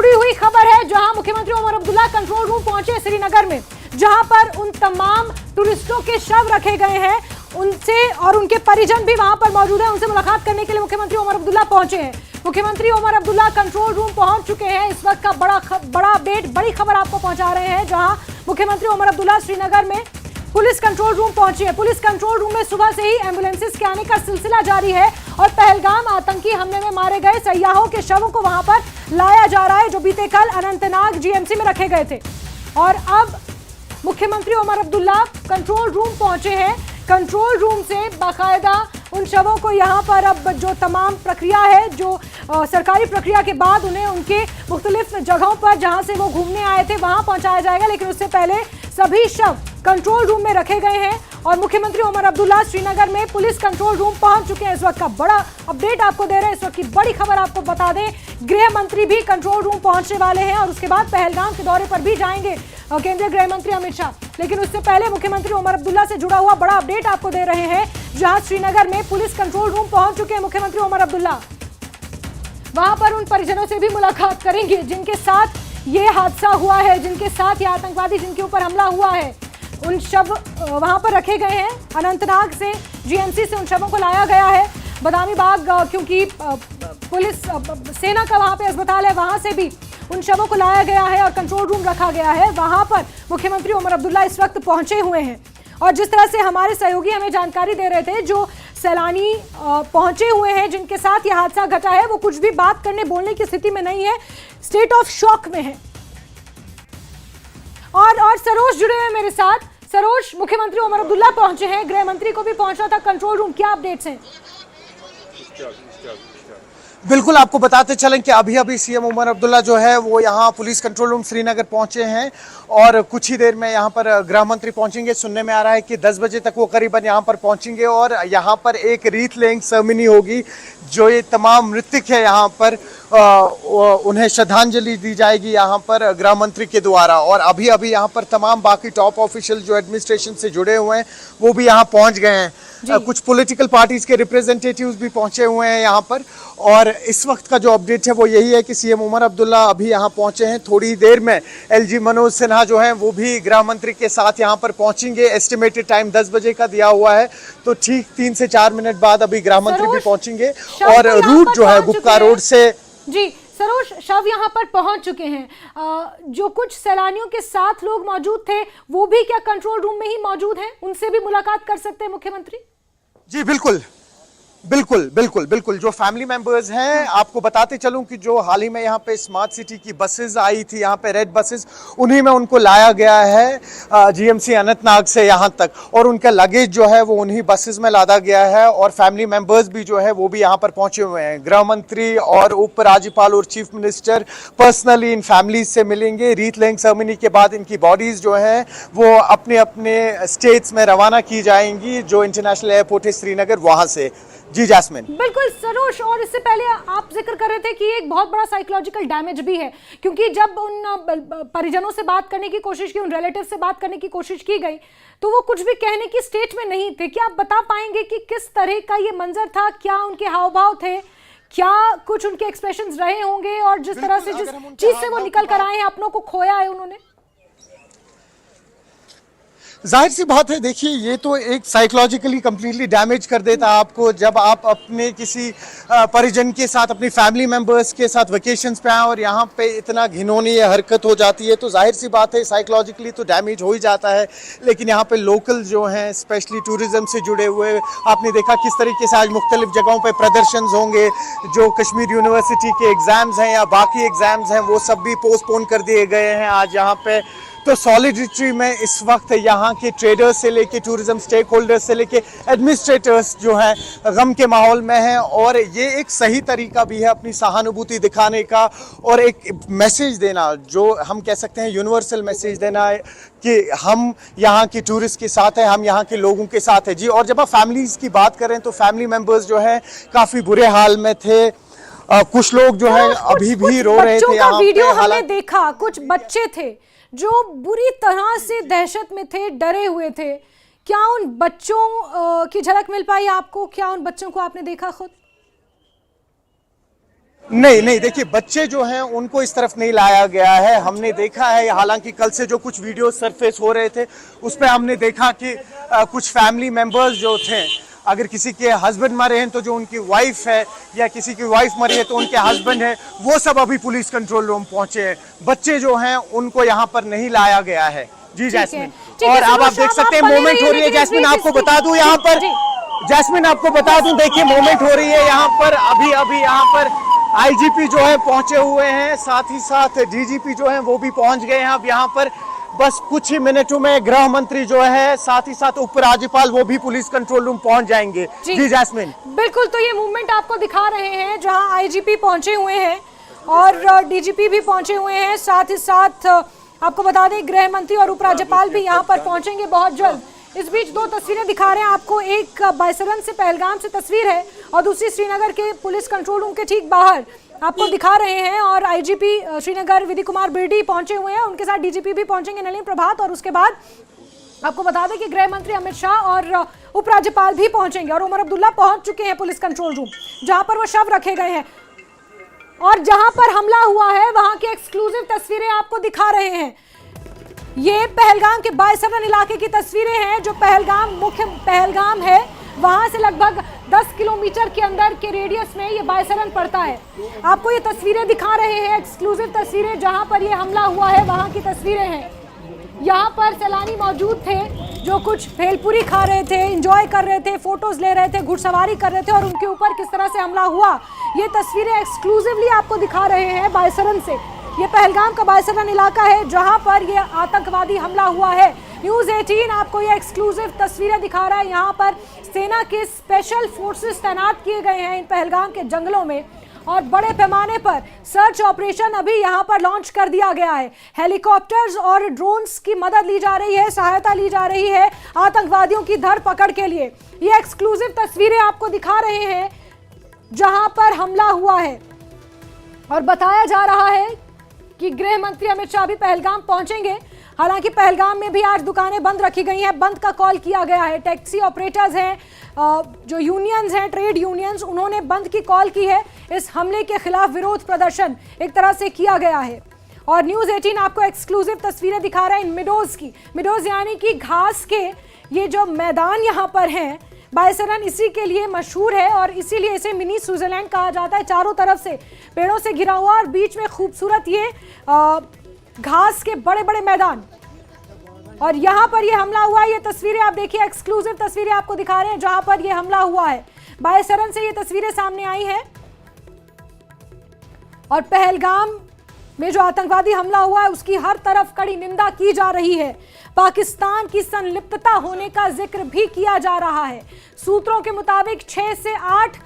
जुड़ी हुई खबर है, जहां मुख्यमंत्री उमर अब्दुल्ला कंट्रोल रूम पहुंचे श्रीनगर में, जहां पर उन तमाम टूरिस्टों के शव रखे गए हैं, उनसे और उनके परिजन भी वहां पर मौजूद हैं। उनसे मुलाकात करने के लिए मुख्यमंत्री उमर अब्दुल्ला पहुंचे हैं। मुख्यमंत्री उमर अब्दुल्ला कंट्रोल रूम पहुंच चुके हैं। इस वक्त का बड़ा अपडेट, बड़ी खबर आपको पहुंचा रहे हैं, जहां मुख्यमंत्री उमर अब्दुल्ला श्रीनगर में पुलिस कंट्रोल रूम पहुंची है। पुलिस कंट्रोल रूम में सुबह से ही एम्बुलेंसेस के आने का सिलसिला जारी है और पहलगाम आतंकी हमले में मारे गए सयाहों के शवों को वहां पर लाया जा रहा है, जो बीते कल अनंतनाग जीएमसी में रखे गए थे। और अब मुख्यमंत्री उमर अब्दुल्ला कंट्रोल रूम पहुंचे हैं। कंट्रोल रूम से बाकायदा उन शवों को यहाँ पर अब जो तमाम प्रक्रिया है, जो सरकारी प्रक्रिया के बाद उन्हें उनके मुख्तलिफ जगहों पर जहाँ से वो घूमने आए थे वहाँ पहुँचाया जाएगा। लेकिन उससे पहले सभी शव कंट्रोल रूम में रखे गए हैं और मुख्यमंत्री उमर अब्दुल्ला श्रीनगर में पुलिस कंट्रोल रूम पहुंच चुके हैं। इस वक्त का बड़ा अपडेट आपको दे रहे हैं, इस वक्त की बड़ी खबर आपको बता दें, गृह मंत्री भी कंट्रोल रूम पहुंचने वाले हैं और उसके बाद पहलगाम के दौरे पर भी जाएंगे केंद्रीय गृह मंत्री अमित शाह। लेकिन उससे पहले मुख्यमंत्री उमर अब्दुल्ला से जुड़ा हुआ बड़ा अपडेट आपको दे रहे हैं, जहां श्रीनगर में पुलिस कंट्रोल रूम पहुंच चुके हैं मुख्यमंत्री उमर अब्दुल्ला। वहां पर उन परिजनों से भी मुलाकात करेंगे जिनके साथ ये हादसा हुआ है, जिनके साथ ये आतंकवादी जिनके ऊपर हमला हुआ है। उन शव वहां पर रखे गए हैं। अनंतनाग से, जीएमसी से उन शवों को लाया गया है। बदामी बाग, क्योंकि पुलिस सेना का वहां पे अस्पताल है, वहां से भी उन शवों को लाया गया है और कंट्रोल रूम रखा गया है। वहां पर मुख्यमंत्री उमर अब्दुल्ला इस वक्त पहुंचे हुए हैं। और जिस तरह से हमारे सहयोगी हमें जानकारी दे रहे थे, जो सैलानी पहुंचे हुए हैं जिनके साथ यह हादसा घटा है, वो कुछ भी बात करने बोलने की स्थिति में नहीं है, स्टेट ऑफ शॉक में है। और सरोज जुड़े हैं मेरे साथ। सरोज, मुख्यमंत्री उमर अब्दुल्ला पहुंचे हैं, गृह मंत्री को भी पहुंचना था कंट्रोल रूम, क्या अपडेट्स हैं? बिल्कुल, आपको बताते चलें कि अभी अभी सीएम उमर अब्दुल्ला जो है वो यहाँ पुलिस कंट्रोल रूम श्रीनगर पहुंचे हैं और कुछ ही देर में यहाँ पर गृह मंत्री पहुंचेंगे। सुनने में आ रहा है कि 10 बजे तक वो करीबन यहाँ पर पहुंचेंगे और यहाँ पर एक रीथ लेइंग सेरेमनी होगी। जो ये तमाम मृतक है यहाँ पर उन्हें श्रद्धांजलि दी जाएगी यहाँ पर गृह मंत्री के द्वारा। और अभी अभी यहाँ पर तमाम बाकी टॉप ऑफिशियल जो एडमिनिस्ट्रेशन से जुड़े हुए हैं वो भी यहाँ पहुँच गए हैं। कुछ पॉलिटिकल पार्टीज के रिप्रेजेंटेटिव्स भी पहुंचे हुए हैं यहाँ पर। और इस वक्त का जो अपडेट है वो यही है कि सीएम उमर अब्दुल्ला अभी यहाँ पहुंचे हैं। थोड़ी देर में एलजी मनोज सिन्हा जो हैं वो भी गृह मंत्री के साथ यहाँ पर पहुंचेंगे। एस्टिमेटेड टाइम 10 बजे का दिया हुआ है, तो ठीक 3 से 4 मिनट बाद अभी गृह मंत्री भी पहुंचेंगे। और रूट जो है गुप्का रोड से जी सरोज, शव यहाँ पर पहुंच चुके हैं। जो कुछ सैलानियों के साथ लोग मौजूद थे वो भी क्या कंट्रोल रूम में ही मौजूद हैं? उनसे भी मुलाकात कर सकते हैं मुख्यमंत्री? जी बिल्कुल बिल्कुल बिल्कुल बिल्कुल। जो फैमिली मेंबर्स हैं, आपको बताते चलूं कि जो हाल ही में यहाँ पे स्मार्ट सिटी की बसेस आई थी, यहाँ पे रेड बसेस, उन्हीं में उनको लाया गया है जीएमसी अनंतनाग से यहाँ तक। और उनका लगेज जो है वो उन्हीं बसेस में लादा गया है और फैमिली मेंबर्स भी जो है वो भी यहाँ पर पहुंचे हुए हैं। गृह मंत्री और उपराज्यपाल और chief minister personally in families से मिलेंगे। रीथ लेइंग सेरेमनी के बाद इनकी बॉडीज जो है वो अपने अपने स्टेट्स में रवाना की जाएंगी, जो इंटरनेशनल एयरपोर्ट है श्रीनगर, वहाँ से। जी जैस्मिन। बिल्कुल सरोज, और इससे पहले आप जिक्र कर रहे थे कि एक बहुत बड़ा साइकोलॉजिकल डैमेज भी है, क्योंकि जब उन परिजनों से बात करने की कोशिश की, उन रिलेटिव से बात करने की कोशिश की गई, तो वो कुछ भी कहने की स्टेट में नहीं थे। क्या आप बता पाएंगे कि किस तरह का ये मंजर था? क्या उनके हाव भाव थे? क्या कुछ उनके एक्सप्रेशंस रहे होंगे? और जिस तरह से, जिस चीज से वो निकल कर आए हैं, अपनों को खोया है उन्होंने, जाहिर सी बात है, देखिए ये तो एक साइकोलॉजिकली कंप्लीटली डैमेज कर देता है आपको। जब आप अपने किसी परिजन के साथ, अपनी फैमिली मेंबर्स के साथ वेकेशंस पे आए और यहाँ पे इतना घिनौनी हरकत हो जाती है, तो जाहिर सी बात है साइकोलॉजिकली तो डैमेज हो ही जाता है। लेकिन यहाँ पे लोकल जो हैं, स्पेशली टूरिज्म से जुड़े हुए, आपने देखा किस तरीके से आज मुख्तलिफ जगहों पर प्रदर्शन होंगे। जो कश्मीर यूनिवर्सिटी के एग्ज़ाम्स हैं या बाकी एग्ज़ाम्स हैं वो सब भी पोस्टपोन कर दिए गए हैं आज यहाँ पे। तो सॉलिडरिटी में इस वक्त यहाँ के ट्रेडर्स से लेके टूरिज्म स्टेक होल्डर्स से लेके एडमिनिस्ट्रेटर्स जो हैं गम के माहौल में हैं। और ये एक सही तरीका भी है अपनी सहानुभूति दिखाने का और एक मैसेज देना, जो हम कह सकते हैं यूनिवर्सल मैसेज देना है कि हम यहाँ के टूरिस्ट के साथ हैं, हम यहाँ के लोगों के साथ हैं। जी, और जब आप फैमिलीज़ की बात करें तो फैमिली मेम्बर्स जो हैं काफ़ी बुरे हाल में थे। कुछ लोग जो है अभी भी रो रहे थे। यहाँ वीडियो हमने देखा, कुछ बच्चे थे जो बुरी तरह से दहशत में थे, डरे हुए थे। क्या उन बच्चों की झलक मिल पाई आपको? क्या उन बच्चों को आपने देखा खुद? नहीं नहीं, देखिए बच्चे जो हैं उनको इस तरफ नहीं लाया गया है। हमने देखा है, हालांकि कल से जो कुछ वीडियो सरफेस हो रहे थे उस पर हमने देखा कि कुछ फैमिली मेंबर्स जो थे, अगर किसी के हस्बैंड मरे हैं तो जो उनकी वाइफ है, या किसी की वाइफ मरी है तो उनके हस्बैंड है, वो सब अभी पुलिस कंट्रोल रूम पहुंचे हैं। बच्चे जो हैं उनको यहाँ पर नहीं लाया गया है। जी जैस्मिन, और अब आप देख सकते हैं मूवमेंट हो रही है। जैस्मिन आपको बता दूं यहाँ पर, जैस्मिन आपको बता दूं, देखिए मूवमेंट हो रही है यहाँ पर। अभी अभी यहाँ पर आईजीपी जो है पहुंचे हुए हैं, साथ ही साथ डीजीपी जो है वो भी पहुंच गए हैं। अब यहाँ पर बस कुछ ही मिनटों में गृह मंत्री जो है, साथ ही साथ उपराज्यपाल, वो भी पुलिस कंट्रोल रूम पहुंच जाएंगे। जी जैस्मिन, बिल्कुल। तो ये मूवमेंट आपको दिखा रहे हैं जहां आईजीपी पहुंचे हुए हैं और डीजीपी भी पहुंचे हुए हैं। साथ ही साथ आपको बता दें गृह मंत्री और उपराज्यपाल भी यहां पर पहुंचेंगे बहुत जल्द। इस बीच दो तस्वीरें दिखा रहे हैं आपको, एक बायसरन से पहलगाम से तस्वीर है और दूसरी श्रीनगर के पुलिस कंट्रोल रूम के ठीक बाहर आपको दिखा रहे हैं। और आईजीपी श्रीनगर विधि कुमार बिरडी पहुंचे हुए हैं, उनके साथ डीजीपी भी पहुंचेंगे नलिन प्रभात। और उसके बाद आपको बता दें कि गृह मंत्री अमित शाह और उपराज्यपाल भी पहुंचेंगे और उमर अब्दुल्ला पहुंच चुके हैं पुलिस कंट्रोल रूम, जहां पर वो शव रखे गए हैं और जहां पर हमला हुआ है वहां की एक्सक्लूसिव तस्वीरें आपको दिखा रहे हैं। ये पहलगाम के बायसरन इलाके की तस्वीरें हैं, जो पहलगाम मुख्य पहलगाम है वहां से लगभग 10 किलोमीटर के अंदर के रेडियस में ये बायसरन पड़ता है। आपको ये तस्वीरें दिखा रहे हैं, एक्सक्लूसिव तस्वीरें, जहां पर ये हमला हुआ है वहां की तस्वीरें हैं। यहाँ पर सैलानी मौजूद थे जो कुछ भेलपुरी खा रहे थे, एंजॉय कर रहे थे, फोटोज ले रहे थे, घुड़सवारी कर रहे थे और उनके ऊपर किस तरह से हमला हुआ, ये तस्वीरें एक्सक्लूसिवली आपको दिखा रहे हैं बायसरन से। ये पहलगाम का बायसरन इलाका है जहां पर ये आतंकवादी हमला हुआ है। न्यूज़ 18 आपको ये एक्सक्लूसिव तस्वीरें दिखा रहा है। यहाँ पर सेना के स्पेशल फोर्सेस तैनात किए गए हैं इन पहलगाम के जंगलों में और बड़े पैमाने पर सर्च ऑपरेशन अभी यहाँ पर लॉन्च कर दिया गया है। हेलीकॉप्टर्स और ड्रोन्स की मदद ली जा रही है, सहायता ली जा रही है आतंकवादियों की धरपकड़ के लिए। ये एक्सक्लूसिव तस्वीरें आपको दिखा रहे हैं जहां पर हमला हुआ है और बताया जा रहा है कि गृह मंत्री अमित शाह भी पहलगाम पहुंचेंगे। हालांकि पहलगाम में भी आज दुकानें बंद रखी गई हैं, बंद का कॉल किया गया है। टैक्सी ऑपरेटर्स हैं, जो यूनियंस हैं, ट्रेड यूनियंस, उन्होंने बंद की कॉल की है। इस हमले के खिलाफ विरोध प्रदर्शन एक तरह से किया गया है। और न्यूज़ 18 आपको एक्सक्लूसिव तस्वीरें दिखा रहा है इन मिडोज की। मिडोज यानी कि घास के ये जो मैदान यहाँ पर हैं, बायसरन इसी के लिए मशहूर है और इसीलिए इसे मिनी स्विट्जरलैंड कहा जाता है। चारों तरफ से पेड़ों से घिरा हुआ और बीच में खूबसूरत ये घास के बड़े बड़े मैदान, और यहाँ पर ये हमला हुआ है। ये तस्वीरें आप देखिए, एक्सक्लूसिव तस्वीरें आपको दिखा रहे हैं जहां पर ये हमला हुआ है। बायसरन से ये तस्वीरें सामने आई हैं और पहलगाम में जो आतंकवादी हमला हुआ है उसकी हर तरफ कड़ी निंदा की जा रही है। पाकिस्तान की संलिप्तता होने का जिक्र भी किया जा रहा है। सूत्रों के मुताबिक 6 से 8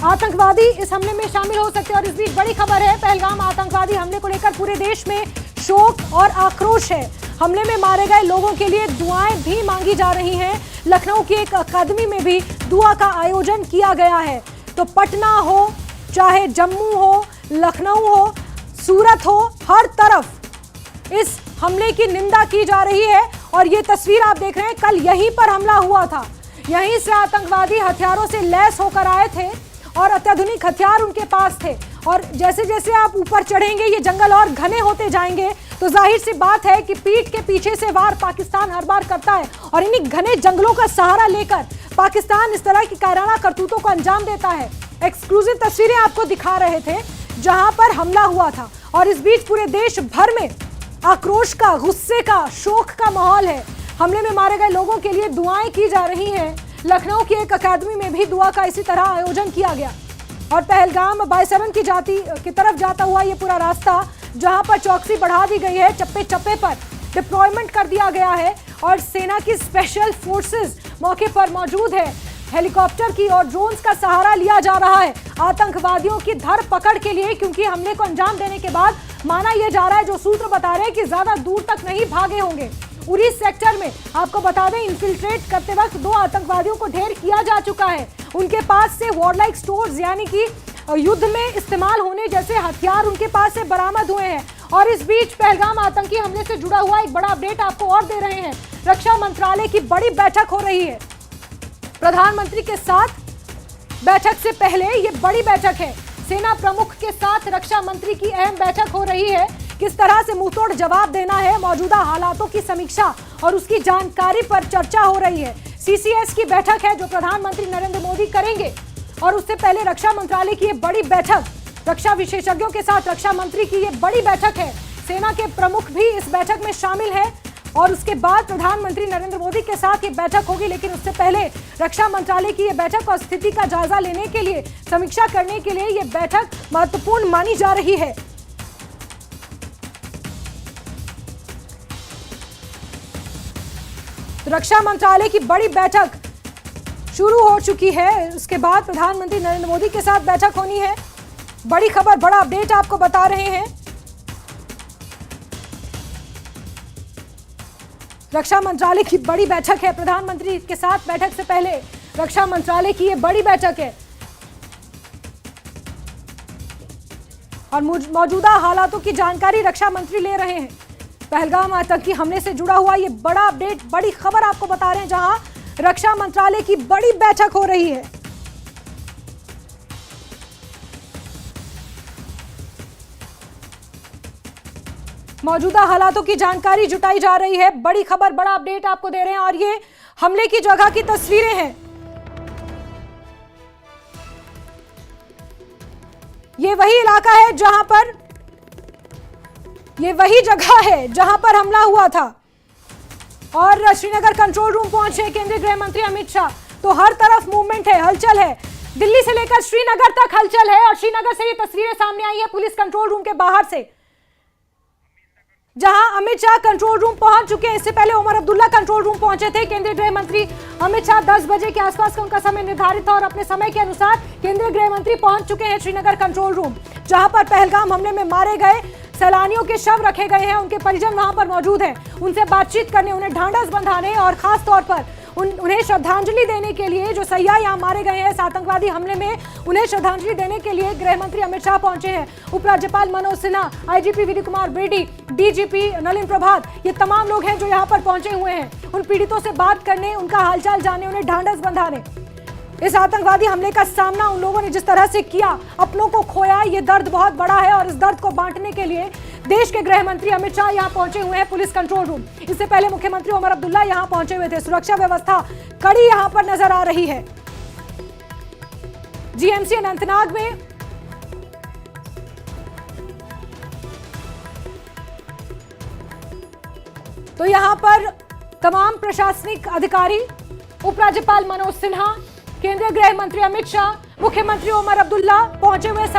आतंकवादी इस हमले में शामिल हो सकते हैं। और इस बीच बड़ी खबर है, पहलगाम आतंकवादी हमले को लेकर पूरे देश में शोक और आक्रोश है। हमले में मारे गए लोगों के लिए दुआएं भी मांगी जा रही हैं। लखनऊ की एक अकादमी में भी दुआ का आयोजन किया गया है। तो पटना हो, चाहे जम्मू हो, लखनऊ हो, सूरत हो, हर तरफ इस हमले की निंदा की जा रही है। और ये तस्वीर आप देख रहे हैं, कल यहीं पर हमला हुआ था। यहीं से आतंकवादी हथियारों से लैस होकर आए थे और अत्याधुनिक हथियार उनके पास थे। और जैसे जैसे आप ऊपर चढ़ेंगे, ये जंगल और घने होते जाएंगे, तो जाहिर सी बात है कि पीठ के पीछे से वार पाकिस्तान हर बार करता है। और इन्हीं घने जंगलों का सहारा लेकर पाकिस्तान इस तरह की कायराना करतूतों को अंजाम देता है। एक्सक्लूसिव तस्वीरें आपको दिखा रहे थे जहां पर हमला हुआ था। और इस बीच पूरे देश भर में आक्रोश का, गुस्से का, शोक का माहौल है। हमले में मारे गए लोगों के लिए दुआएं की जा रही हैं। लखनऊ की एक अकादमी में भी दुआ का इसी तरह आयोजन किया गया। और पहलगाम बायसरन की तरफ जाता हुआ ये पूरा रास्ता, जहां पर चौकसी बढ़ा दी गई है, चप्पे चप्पे पर डिप्लॉयमेंट कर दिया गया है और सेना की स्पेशल फोर्सेस मौके पर मौजूद है। हेलीकॉप्टर की और ड्रोन्स का सहारा लिया जा रहा है आतंकवादियों की धरपकड़ के लिए, क्योंकि हमले को अंजाम देने के बाद माना यह जा रहा है, जो सूत्र बता रहे हैं कि ज्यादा दूर तक नहीं भागे होंगे। उरी सेक्टर में आपको बता दें, इन्फिल्ट्रेट करते वक्त 2 आतंकवादियों को ढेर किया जा चुका है। उनके पास से वॉरलाइक स्टोर्स यानी कि युद्ध में इस्तेमाल होने जैसे हथियार उनके पास से बरामद हुए हैं। और इस बीच पहलगाम आतंकी हमले से जुड़ा हुआ एक बड़ा अपडेट आपको और दे रहे हैं। रक्षा मंत्रालय की बड़ी बैठक हो रही है प्रधानमंत्री के साथ बैठक से पहले ये बड़ी बैठक है। सेना प्रमुख के साथ रक्षा मंत्री की अहम बैठक हो रही है। किस तरह से मुंहतोड़ जवाब देना है, मौजूदा हालातों की समीक्षा और उसकी जानकारी पर चर्चा हो रही है। सीसीएस की बैठक है जो प्रधानमंत्री नरेंद्र मोदी करेंगे और उससे पहले रक्षा मंत्रालय की ये बड़ी बैठक, रक्षा विशेषज्ञों के साथ रक्षा मंत्री की ये बड़ी बैठक है। सेना के प्रमुख भी इस बैठक में शामिल है और उसके बाद प्रधानमंत्री नरेंद्र मोदी के साथ ये बैठक होगी। लेकिन उससे पहले रक्षा मंत्रालय की ये बैठक और स्थिति का जायजा लेने के लिए, समीक्षा करने के लिए ये बैठक महत्वपूर्ण मानी जा रही है। रक्षा मंत्रालय की बड़ी बैठक शुरू हो चुकी है। उसके बाद प्रधानमंत्री नरेंद्र मोदी के साथ बैठक होनी है। बड़ी खबर, बड़ा अपडेट आपको बता रहे हैं। रक्षा मंत्रालय की बड़ी बैठक है। प्रधानमंत्री के साथ बैठक से पहले रक्षा मंत्रालय की यह बड़ी बैठक है और मौजूदा हालातों की जानकारी रक्षा मंत्री ले रहे हैं। पहलगाम आतंकी हमले से जुड़ा हुआ ये बड़ा अपडेट, बड़ी खबर आपको बता रहे हैं, जहां रक्षा मंत्रालय की बड़ी बैठक हो रही है। मौजूदा हालातों की जानकारी जुटाई जा रही है। बड़ी खबर, बड़ा अपडेट आपको दे रहे हैं और ये हमले की जगह की तस्वीरें हैं। ये वही इलाका है जहां पर, ये वही जगह है जहां पर हमला हुआ था और श्रीनगर कंट्रोल रूम पहुंचे केंद्रीय गृह मंत्री अमित शाह। तो हर तरफ मूवमेंट है, हलचल है। दिल्ली से लेकर श्रीनगर तक हलचल है और श्रीनगर से ये तस्वीरें सामने आई है पुलिस कंट्रोल रूम के बाहर से, जहां अमित शाह कंट्रोल रूम पहुंच चुके हैं। इससे पहले उमर अब्दुल्ला कंट्रोल रूम पहुंचे थे। केंद्रीय गृह मंत्री अमित शाह 10 बजे के आसपास का उनका समय निर्धारित था और अपने समय के अनुसार केंद्रीय गृह मंत्री पहुंच चुके हैं श्रीनगर कंट्रोल रूम, जहां पर पहलगाम हमले में मारे गए सैलानियों के शव रखे गए हैं। उनके परिजन वहां पर मौजूद हैं, उनसे बातचीत करने, उन्हें ढांढस बंधाने और खास तौर पर उन्हें श्रद्धांजलि देने के लिए, जो सैया यहाँ मारे गए हैं इस आतंकवादी हमले में, उन्हें श्रद्धांजलि देने के लिए गृह मंत्री अमित शाह पहुंचे हैं। उपराज्यपाल मनोज सिन्हा, आईजीपी विजय कुमार बेदी, डीजीपी नलिन प्रभात, ये तमाम लोग हैं जो यहाँ पर पहुंचे हुए हैं उन पीड़ितों से बात करने, उनका हालचाल जानने, उन्हें ढांढस बंधाने। इस आतंकवादी हमले का सामना उन लोगों ने जिस तरह से किया, अपनों को खोया, ये दर्द बहुत बड़ा है और इस दर्द को बांटने के लिए देश के गृह मंत्री अमित शाह यहां पहुंचे हुए हैं पुलिस कंट्रोल रूम। इससे पहले मुख्यमंत्री उमर अब्दुल्ला यहां पहुंचे हुए थे। सुरक्षा व्यवस्था कड़ी यहां पर नजर आ रही है। जीएमसी अनंतनाग में तो यहां पर तमाम प्रशासनिक अधिकारी, उपराज्यपाल मनोज सिन्हा, केंद्रीय गृह मंत्री अमित शाह, मुख्यमंत्री उमर अब्दुल्ला पहुंचे हुए।